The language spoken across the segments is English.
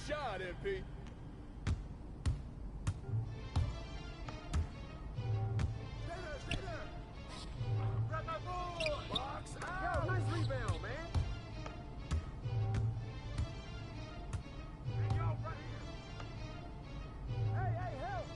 shot, MP. Stay there! Grab my boy! Box out! Yo, nice rebound, man. Hey, yo, right here. Hey, help!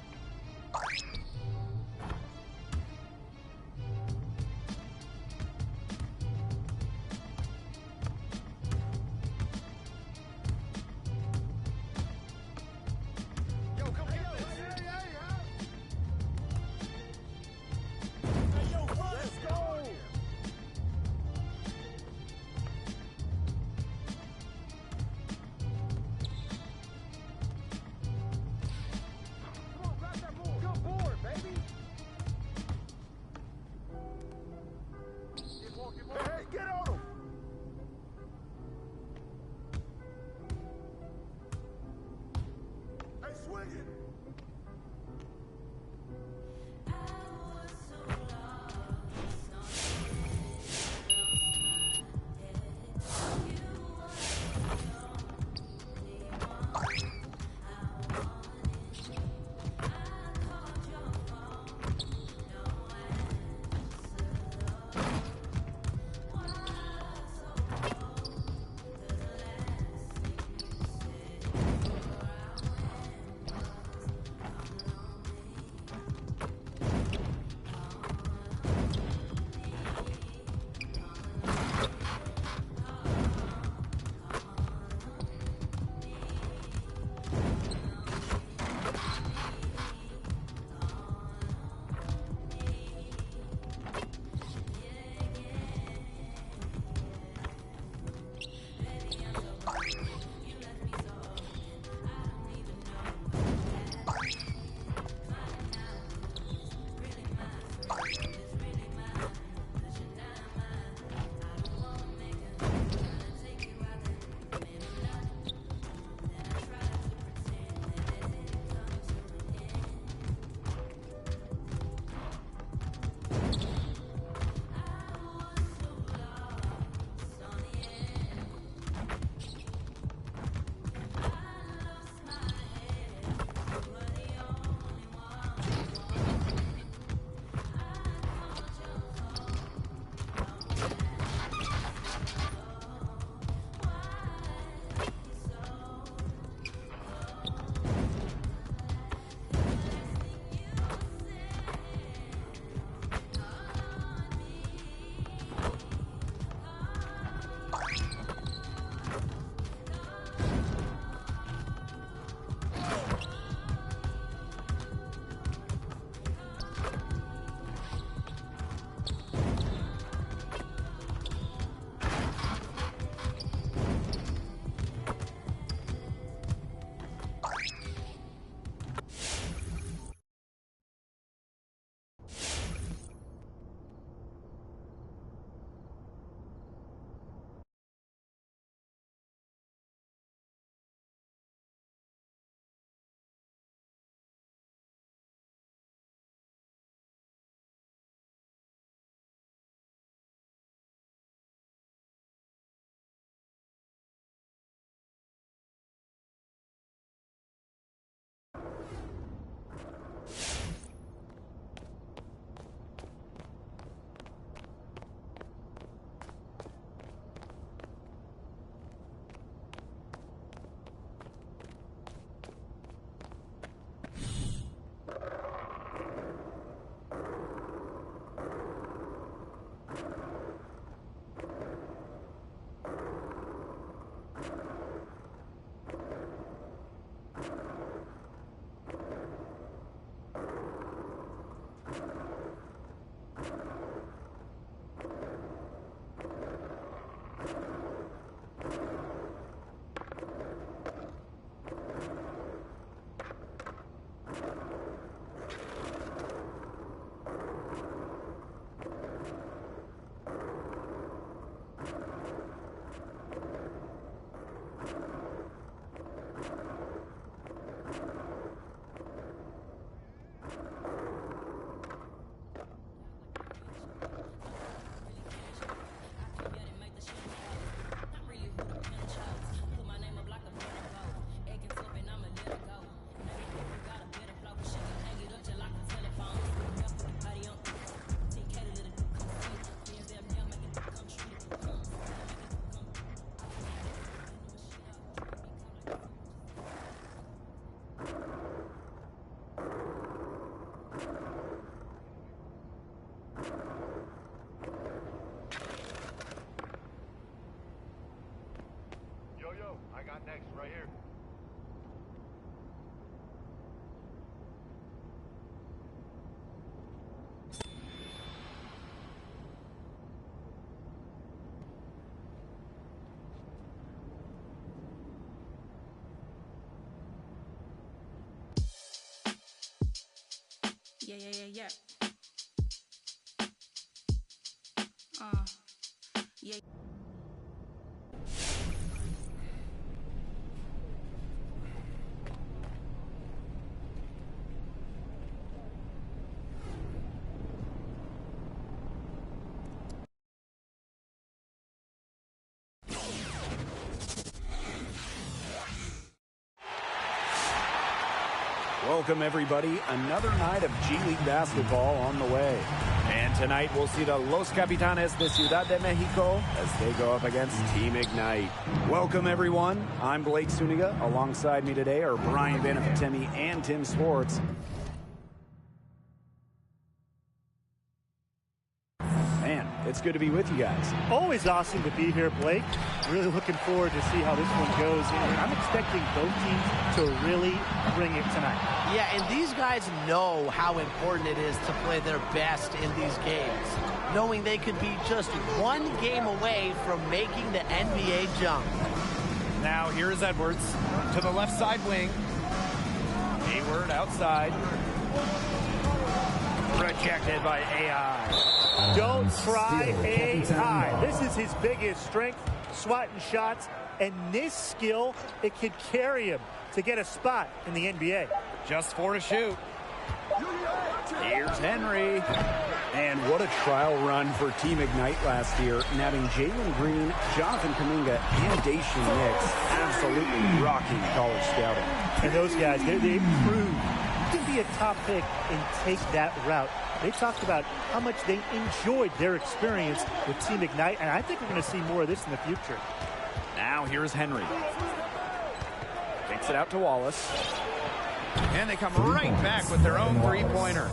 Next, right here. Yeah. Yeah. Welcome, everybody. Another night of G League basketball on the way. And tonight we'll see the Los Capitanes de Ciudad de Mexico as they go up against Team Ignite. Welcome, everyone. I'm Blake Suniga. Alongside me today are Brian Benefitemi and Tim Swartz. Man, it's good to be with you guys. Always awesome to be here, Blake. Really looking forward to see how this one goes. And I'm expecting both teams to really bring it tonight. Yeah, and these guys know how important it is to play their best in these games, knowing they could be just one game away from making the NBA jump. Now here's Edwards to the left side wing. Hayward outside. Rejected by AI. Don't try AI. This is his biggest strength, swatting shots, and this skill, it could carry him to get a spot in the NBA. Just 4 to shoot. Here's Henry. And what a trial run for Team Ignite last year, nabbing Jalen Green, Jonathan Kuminga, and Daishen Nix. Absolutely rocking college scouting. And those guys, they proved you can be a top pick and take that route. They talked about how much they enjoyed their experience with Team Ignite, and I think we're going to see more of this in the future. Now here's Henry. Takes it out to Wallace. And they come right back with their own three-pointer.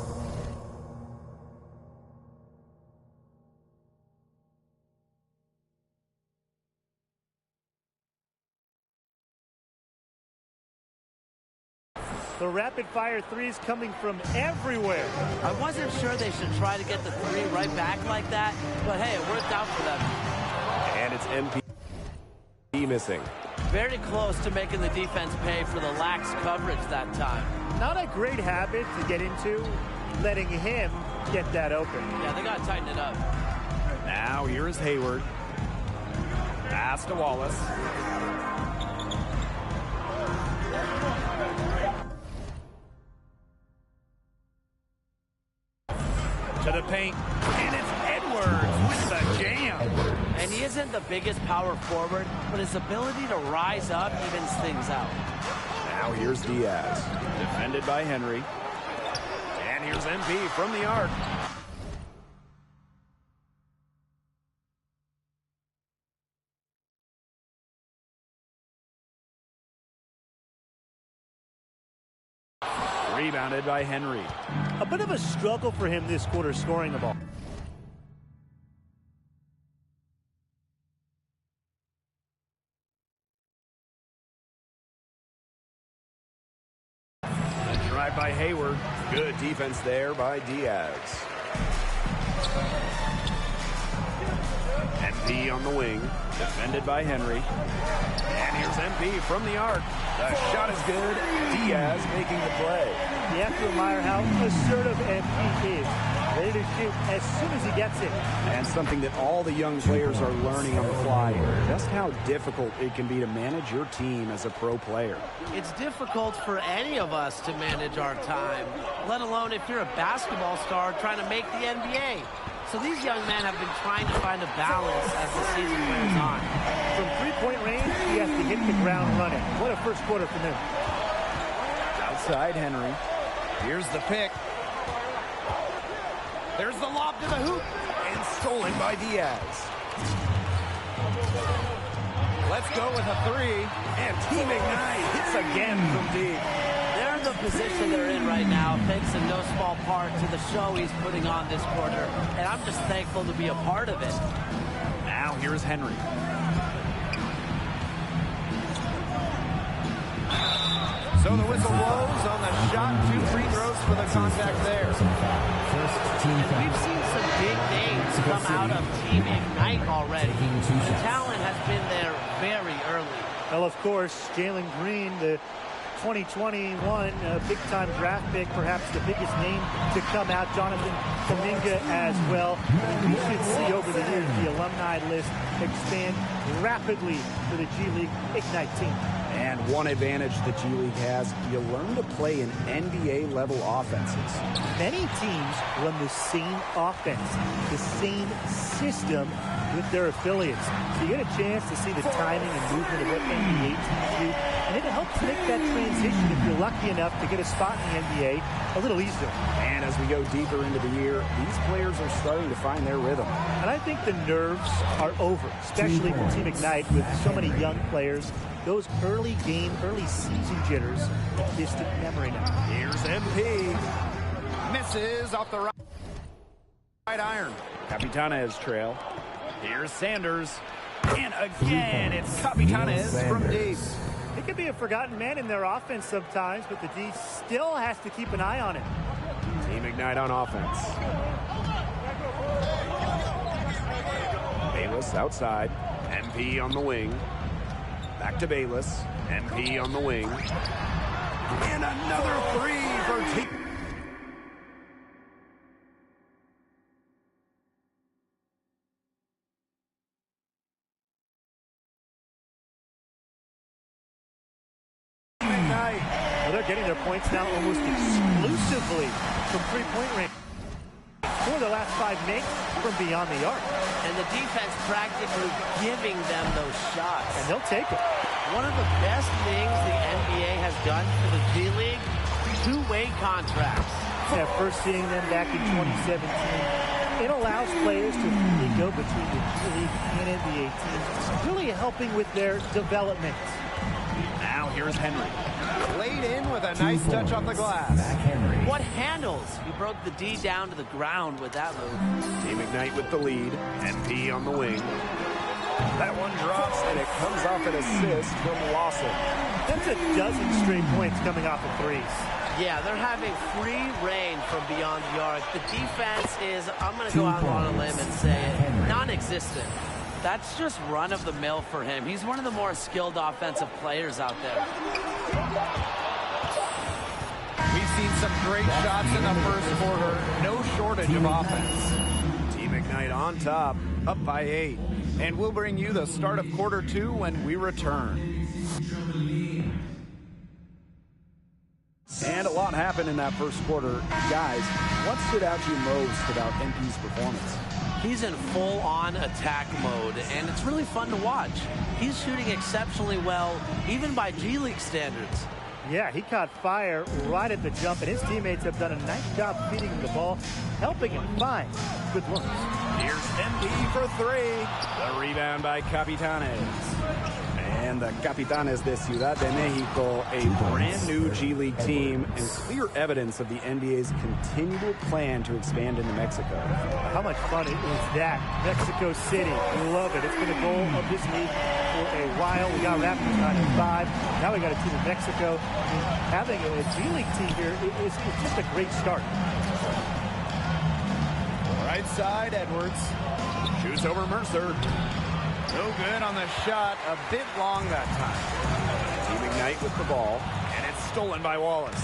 The rapid-fire threes coming from everywhere. I wasn't sure they should try to get the three right back like that, but hey, it worked out for them. And it's MP missing. Very close to making the defense pay for the lax coverage that time. Not a great habit to get into, letting him get that open. Yeah, they got to tighten it up. Now here is Hayward. Pass to Wallace. To the paint, and it's Edwards with the jam. And he isn't the biggest power forward, but his ability to rise up evens things out. Now here's Diaz, defended by Henry. And here's MP from the arc. Rebounded by Henry. A bit of a struggle for him this quarter scoring the ball. A drive by Hayward. Good defense there by Diaz. MP on the wing, defended by Henry. And here's MP from the arc. The shot is good. Diaz making the play. You have to admire how assertive MP is. Ready to shoot as soon as he gets it. And something that all the young players are learning on the fly, just how difficult it can be to manage your team as a pro player. It's difficult for any of us to manage our time, let alone if you're a basketball star trying to make the NBA. So these young men have been trying to find a balance as the season wears on. From three-point range, he has to hit the ground running. What a first quarter from him. Outside Henry. Here's the pick. There's the lob to the hoop. And stolen by Diaz. Let's go with a three. And Team Ignite hits again from deep. They're in the position they're in right now, thanks in no small part to the show he's putting on this quarter. And I'm just thankful to be a part of it. Now here's Henry. So the whistle blows on the shot. 2 free throws for the contact there. And we've seen some big names come out of Team Ignite already. The talent has been there very early. Well, of course, Jalen Green, the 2021 big-time draft pick, perhaps the biggest name to come out. Jonathan Kuminga as well. We should see over the years the alumni list expand rapidly for the G League Ignite team. And one advantage the G League has, you learn to play in NBA-level offenses. Many teams run the same offense, the same system with their affiliates. So you get a chance to see the timing and movement of what NBA teams do, and it helps make that transition, if you're lucky enough to get a spot in the NBA, a little easier. And as we go deeper into the year, these players are starting to find their rhythm. And I think the nerves are over, especially for Team Ignite with so many young players. Those early season jitters, a distant memory now. Here's MP. Misses off the right iron. Capitanes trail. Here's Sanders. And again, it's Capitanes from deep. It could be a forgotten man in their offense sometimes, but the D still has to keep an eye on it. Team Ignite on offense. Bayless outside. MP on the wing. Back to Bayless. MP on the wing. And another 3 for Team. Well, they're getting their points now almost exclusively from three-point range. For the last 5 minutes from beyond the arc. And the defense practically giving them those shots. And they'll take it. One of the best things the NBA has done for the G League, 2-way contracts. Yeah, first seeing them back in 2017. It allows players to really go between the G League and NBA teams, really helping with their development. Now here's Henry. Laid in with a nice touch off the glass. What handles? He broke the D down to the ground with that move. Team Ignite with the lead. MP on the wing. That one drops, and it comes off an assist from Lawson. That's a dozen straight points coming off of threes. Yeah, they're having free reign from beyond the arc. The defense is, I'm going to go out on a limb and say it, non-existent. That's just run-of-the-mill for him. He's one of the more skilled offensive players out there. We've seen some great shots in the first quarter. No shortage of offense. Team Ignite on top, up by 8. And we'll bring you the start of quarter 2 when we return. And a lot happened in that first quarter. Guys, what stood out to you most about MP's performance? He's in full-on attack mode, and it's really fun to watch. He's shooting exceptionally well, even by G League standards. Yeah, he caught fire right at the jump, and his teammates have done a nice job feeding him the ball, helping him find good looks. Here's MP for 3. The rebound by Capitanes. And the Capitanes de Ciudad de Mexico, a brand new G League team and clear evidence of the NBA's continual plan to expand into Mexico. How much fun is that? Mexico City, we love it. It's been a goal of this league for a while. We got Raptors 95. Now we got a team in Mexico. I mean, having a G League team here is just a great start. Right side, Edwards. Shoots over Mercer. No good on the shot. A bit long that time. Team Ignite with the ball. And it's stolen by Wallace.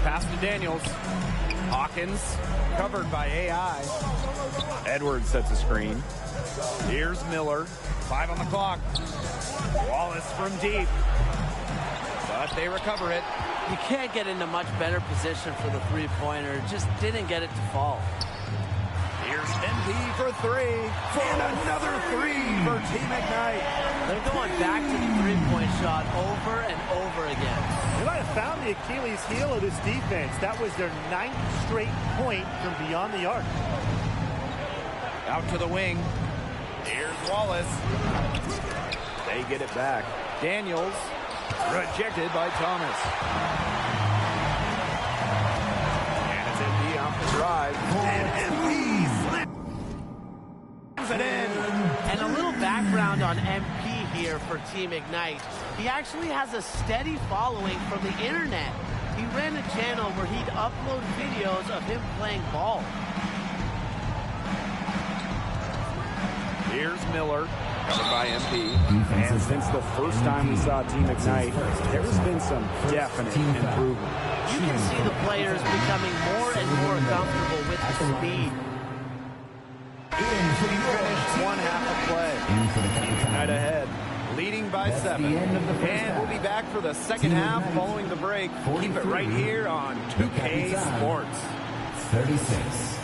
Pass to Daniels. Hawkins covered by AI. Edwards sets a screen. Here's Miller. 5 on the clock. Wallace from deep. But they recover it. You can't get into much better position for the three-pointer. Just didn't get it to fall. Here's MP for 3. And another 3 for Team Ignite. They're going back to the three-point shot over and over again. They might have found the Achilles heel of this defense. That was their 9th straight point from beyond the arc. Out to the wing. Here's Wallace. They get it back. Daniels. Rejected by Thomas. And it's MP off the drive. And MP slipped. background on MP here for Team Ignite. He actually has a steady following from the internet. He ran a channel where he'd upload videos of him playing ball. Here's Miller, covered by MP. And since the first time we saw Team Ignite, there's been some definite improvement. You can see the players becoming more and more comfortable with the speed. Finished one half of play. Team Ignite ahead, leading by 7. And we'll be back for the second half following the break. Keep it right here on 2K Sports. 36.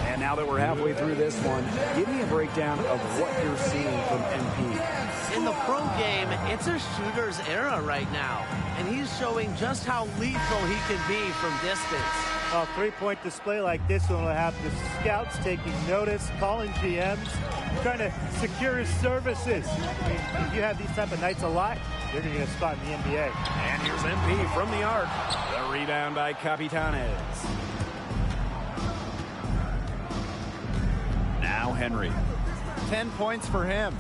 And now that we're halfway through this one, give me a breakdown of what you're seeing from MP. In the pro game, it's a shooter's era right now, and he's showing just how lethal he can be from distance. A three-point display like this one will have the scouts taking notice, calling GMs, trying to secure his services. I mean, if you have these type of nights a lot, you're going to get a spot in the NBA. And here's MP from the arc. The rebound by Capitanes. Now Henry. 10 points for him.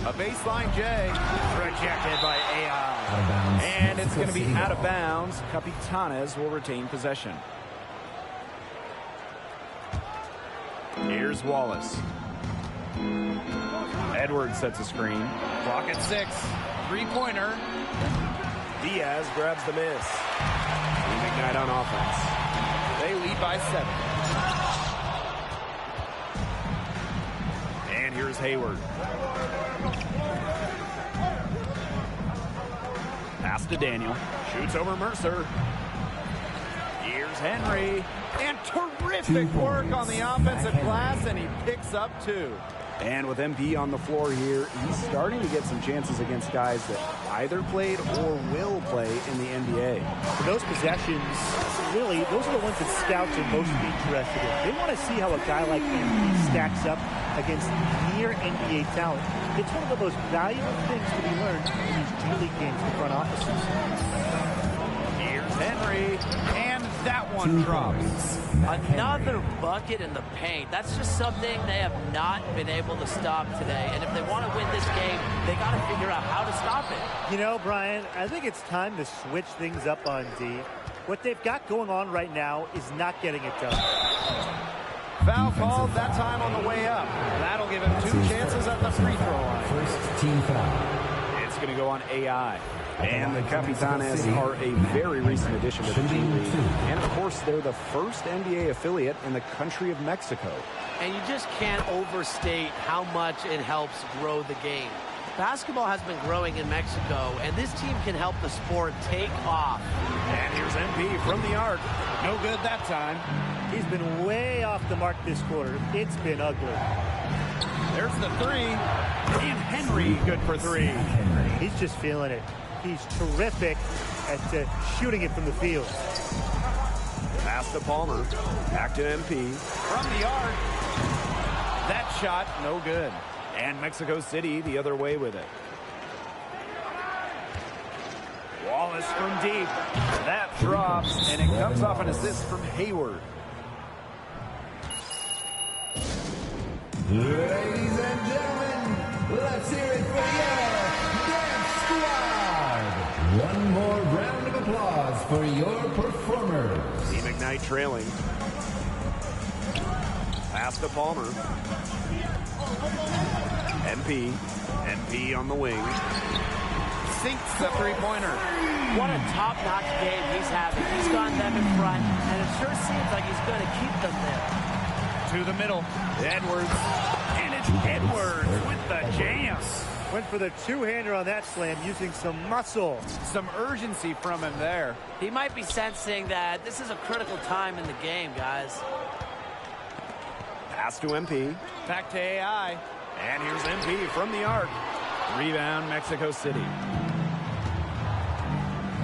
A baseline J. Rejected by AI. And it's going to be out of bounds. Capitanes will retain possession. Here's Wallace. Edwards sets a screen. Clock at 6. Three-pointer. Diaz grabs the miss. Team Ignite on offense. They lead by 7. And here's Hayward. Pass to Daniel. Shoots over Mercer. Here's Henry. And terrific work on the offensive glass, and he picks up 2. And with MP on the floor here, he's starting to get some chances against guys that either played or will play in the NBA. For those possessions, really, those are the ones that scouts are most interested in. They want to see how a guy like MP stacks up against near NBA talent. It's one of the most valuable things to be learned in these G League games for front offices. Here's Henry, and that one drops. Another bucket in the paint. That's just something they have not been able to stop today. And if they want to win this game, they got to figure out how to stop it. You know, Brian, I think it's time to switch things up on D. What they've got going on right now is not getting it done. Foul called that time on the way up. That'll give him 2 chances at the free throw line. First team foul. It's going to go on AI. And the Capitanes are a very recent addition to the G League. And of course, they're the first NBA affiliate in the country of Mexico. And you just can't overstate how much it helps grow the game. Basketball has been growing in Mexico, and this team can help the sport take off. And here's MP from the arc. No good that time. He's been way off the mark this quarter. It's been ugly. There's the 3. And Henry good for 3. He's just feeling it. He's terrific at shooting it from the field. Pass to Palmer. Back to MP. From the arc. That shot, no good. And Mexico City the other way with it. Wallace from deep. That drops, and it comes off an assist from Hayward. Ladies and gentlemen, let's hear it for your Dance Squad. One more round of applause for your performers. Team Ignite trailing. Pass to Palmer. MP on the wing. Sinks the three-pointer. What a top-notch game he's having. He's gotten them in front, and it sure seems like he's going to keep them there. To the middle. Edwards. And it's Edwards with the jam. Went for the two-hander on that slam using some muscle. Some urgency from him there. He might be sensing that this is a critical time in the game, guys. Pass to MP. Back to AI. And here's MP from the arc. Rebound, Mexico City.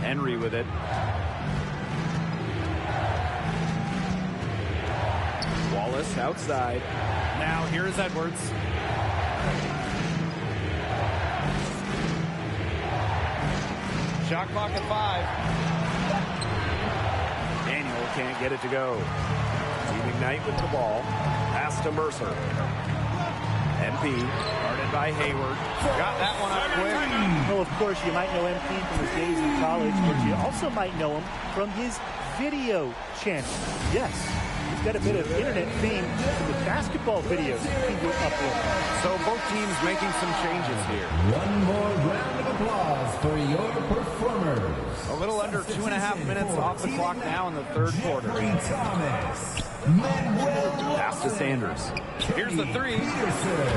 Henry with it. Wallace outside. Now here's Edwards. Shot clock at 5. Daniel can't get it to go. Team Ignite with the ball. Pass to Mercer. MP, guarded by Hayward. Got that one up quick. Well, of course, you might know MP from his days in college, but you also might know him from his video channel. Yes, he's got a bit of internet fame from the basketball videos he would upload. So both teams making some changes here. One more round of applause for your performers. A little under 2.5 minutes off the clock now in the third quarter. Thomas, Manuel Pass to Sanders. Here's the three. Peterson,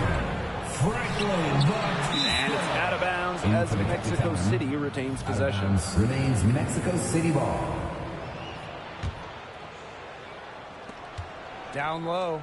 Franklin Bautista. And it's out of bounds as Mexico City retains possession. Remains Mexico City ball. Down low.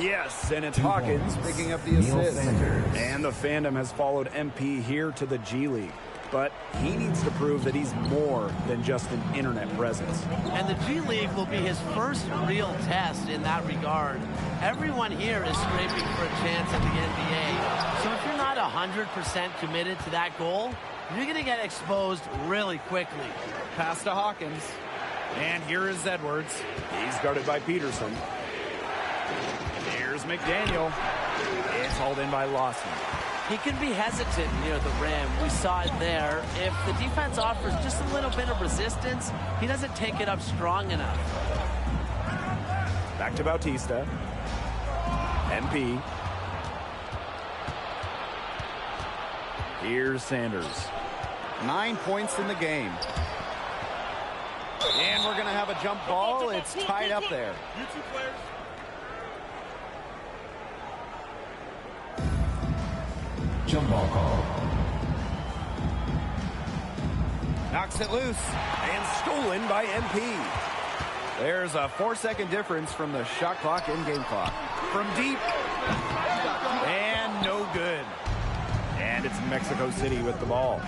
Yes, and it's 2 Hawkins points. picking up the Neil assist. Sanders. And the fandom has followed MP here to the G League. But he needs to prove that he's more than just an internet presence. And the G League will be his first real test in that regard. Everyone here is scraping for a chance at the NBA. So if you're not 100% committed to that goal, you're going to get exposed really quickly. Pass to Hawkins. And here is Edwards. He's guarded by Peterson. Here's McDaniel. It's hauled in by Lawson. He can be hesitant near the rim. We saw it there. If the defense offers just a little bit of resistance, he doesn't take it up strong enough. Back to Bautista. MP. Here's Sanders. 9 points in the game. And we're going to have a jump ball. It's tied up there. Jump ball call. Knocks it loose. And stolen by MP. There's a 4-second difference from the shot clock and game clock. From deep. And no good. And it's Mexico City with the ball.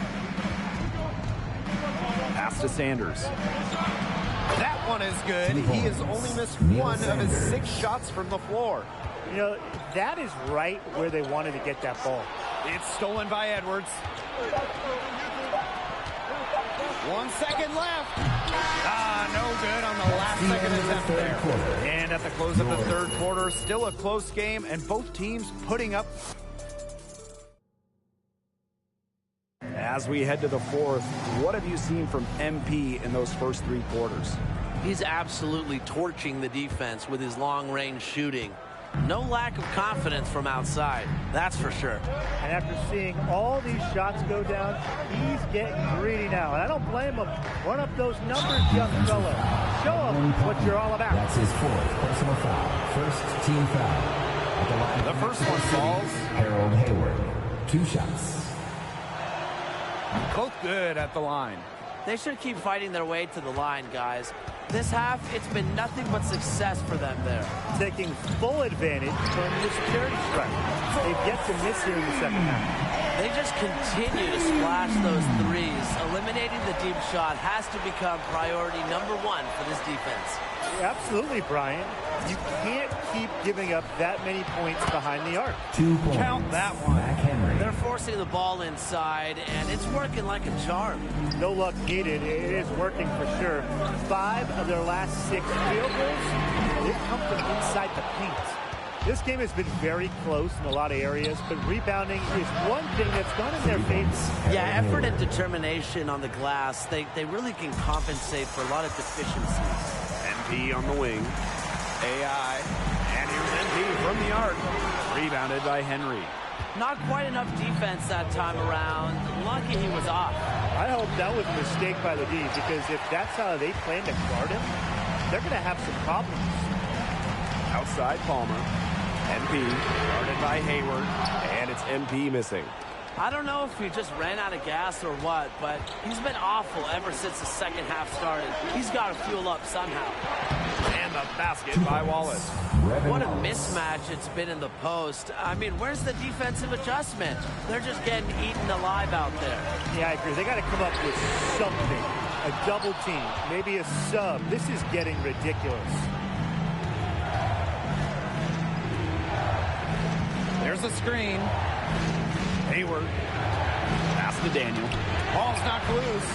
Pass to Sanders. That one is good. He has only missed one of his 6 shots from the floor. You know, that is right where they wanted to get that ball. It's stolen by Edwards. 1 second left. No good on the last second attempt there. And at the close of the third quarter, still a close game, and both teams putting up. As we head to the fourth, what have you seen from MP in those first 3 quarters? He's absolutely torching the defense with his long-range shooting. No lack of confidence from outside, that's for sure. And after seeing all these shots go down, he's getting greedy now. And I don't blame him. Run up those numbers, young fella. Show him what you're all about. That's his 4th personal foul. First team foul. At the line The of first Mexico one City, falls. Harold Hayward. 2 shots. Both good at the line. They should keep fighting their way to the line, guys. This half, it's been nothing but success for them there. Taking full advantage from this charity strike. They've yet to miss here in the second half. They just continue to splash those threes. Eliminating the deep shot has to become priority number 1 for this defense. Absolutely, Brian. You can't keep giving up that many points behind the arc. 2 points. Count that one. Mac Henry. They're forcing the ball inside, and it's working like a charm. No luck needed. It is working for sure. 5 of their last 6 field goals, they've come from inside the paint. This game has been very close in a lot of areas, but rebounding is one thing that's gone in their favor. Yeah, effort and determination on the glass, they really can compensate for a lot of deficiencies. MP on the wing. AI. And here's MP from the arc. Rebounded by Henry. Not quite enough defense that time around. Lucky he was off. I hope that was a mistake by the D, because if that's how they plan to guard him, they're going to have some problems. Outside Palmer. MP guarded by Hayward. And it's MP missing. I don't know if he just ran out of gas or what, but he's been awful ever since the second half started. He's got to fuel up somehow. And the basket by Wallace. What a mismatch it's been in the post. I mean, where's the defensive adjustment? They're just getting eaten alive out there. Yeah, I agree. They got to come up with something. A double team, maybe a sub. This is getting ridiculous. There's a screen. Hayward. Pass to Daniel. Ball's knocked loose.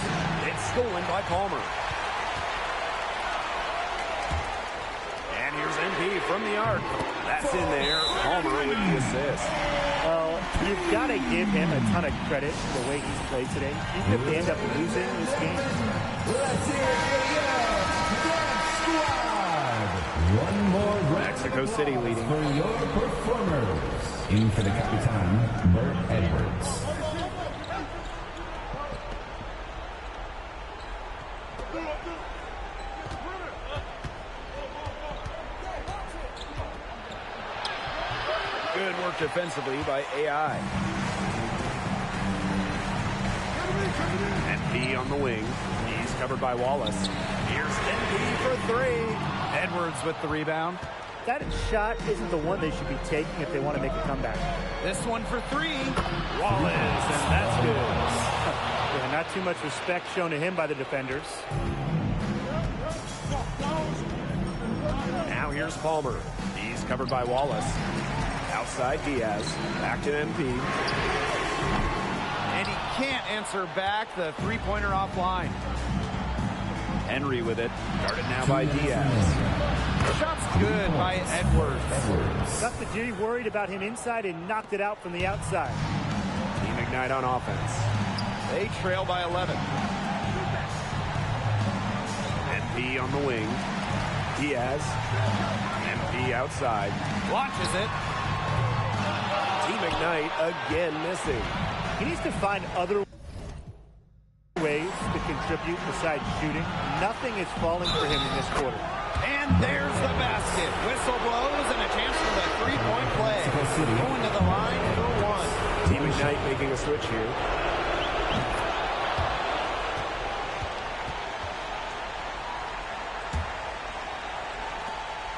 It's stolen by Palmer. And here's MP from the arc. That's in there. Palmer with the assist. Well, you've got to give him a ton of credit for the way he's played today. Even if they end up losing this game. Let's hear it for your Death Squad. One more round Mexico of City applause leading. for your performers. In for the Capitan, Bert Edwards. Good work defensively by AI. MP on the wing. He's covered by Wallace. Here's MP for three. Edwards with the rebound. That shot isn't the one they should be taking if they want to make a comeback. This one for three. Wallace, and that's good. Yeah, not too much respect shown to him by the defenders. Now here's Palmer. He's covered by Wallace. Outside Diaz. Back to MP. And he can't answer back the three-pointer offline. Henry with it. Guarded now by Diaz. Shot's good by Edwards. Got the G worried about him inside and knocked it out from the outside. Team Ignite on offense. They trail by 11. MP on the wing. Diaz. MP outside. Launches it. Team Ignite again missing. He needs to find other ways to contribute besides shooting. Nothing is falling for him in this quarter. And there's the basket. Whistle blows and a chance for the three-point play. Going to the line for one. Team Ignite making a switch here.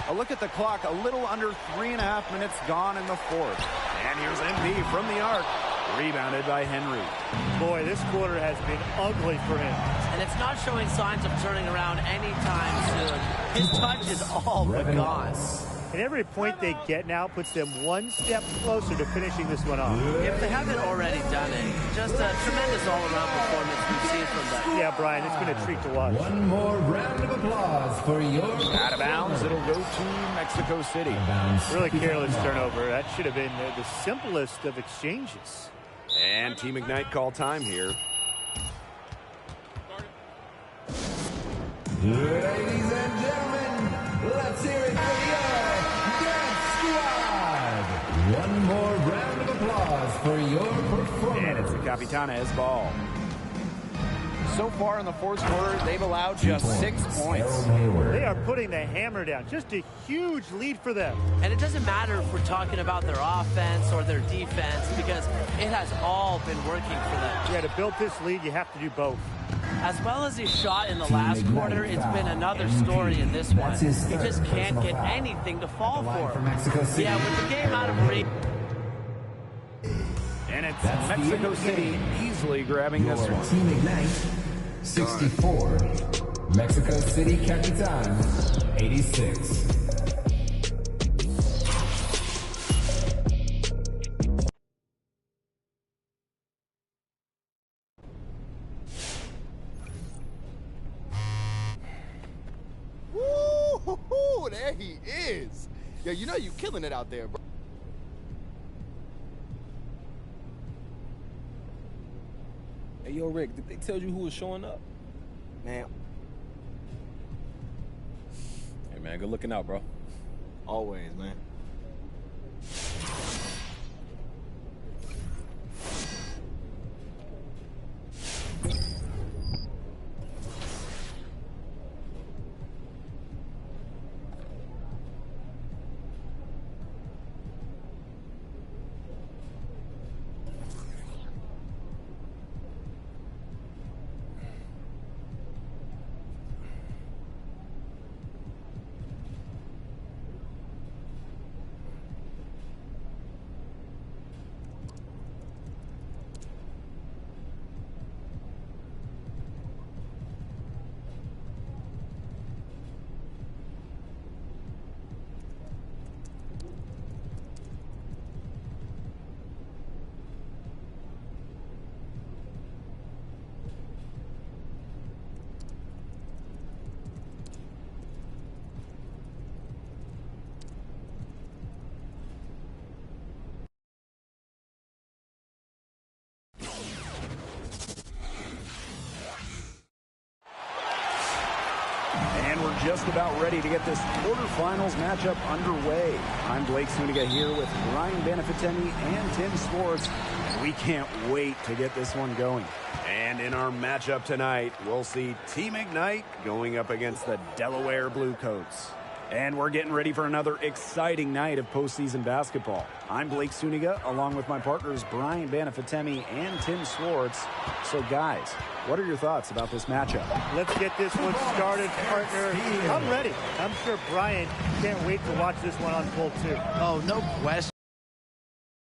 A look at the clock. A little under 3.5 minutes gone in the fourth. And here's MP from the arc. Rebounded by Henry. Boy, this quarter has been ugly for him. And it's not showing signs of turning around anytime soon. His touch is all but gone. And every point they get now puts them one step closer to finishing this one off. If they haven't already done it, just a tremendous all-around performance we've seen from them. Yeah, Brian, it's been a treat to watch. One more round of applause for your Out of bounds. It'll go to Mexico City. Really careless turnover. That should have been the simplest of exchanges. And Team Ignite call time here. Ladies and gentlemen, let's hear it for your Death Squad. One more round of applause for your And it's the performers. Capitanes ball. So far in the fourth quarter, they've allowed just 6 points. They are putting the hammer down. Just a huge lead for them. And it doesn't matter if we're talking about their offense or their defense because it has all been working for them. Yeah, to build this lead, you have to do both. As well as he shot in the last quarter, it's been another story in this one. He just can't get anything to fall for him. Yeah, with the game out of reach. And it's That's the Mexico end of the City game. easily grabbing this Your one. Team Ignite, 64. Mexico City Capitan, 86. Woo! There he is. Yeah, you know you killing it out there, bro. Hey, yo, Rick, did they tell you who was showing up? Man, Hey, man, good looking out, bro. always, man. we're just about ready to get this quarterfinals matchup underway. I'm Blake Suniga here with Brian Banafitemi and Tim Swartz. We can't wait to get this one going. And in our matchup tonight, we'll see Team Ignite going up against the Delaware Bluecoats. And we're getting ready for another exciting night of postseason basketball. I'm Blake Suniga, along with my partners Brian Banafitemi and Tim Swartz. So, guys, what are your thoughts about this matchup? Let's get this one started, partner. I'm ready. I'm sure Brian can't wait to watch this one unfold, too. Oh, no question.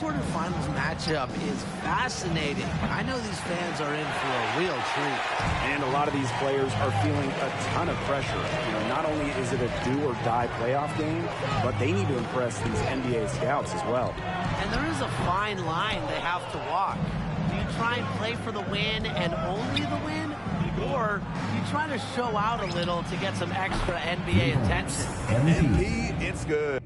Quarterfinals matchup is fascinating. I know these fans are in for a real treat. And a lot of these players are feeling a ton of pressure. You know, not only is it a do-or-die playoff game, but they need to impress these NBA scouts as well. And there is a fine line they have to walk. Do you try and play for the win and only the win? Or do you try to show out a little to get some extra NBA attention? MP, it's good.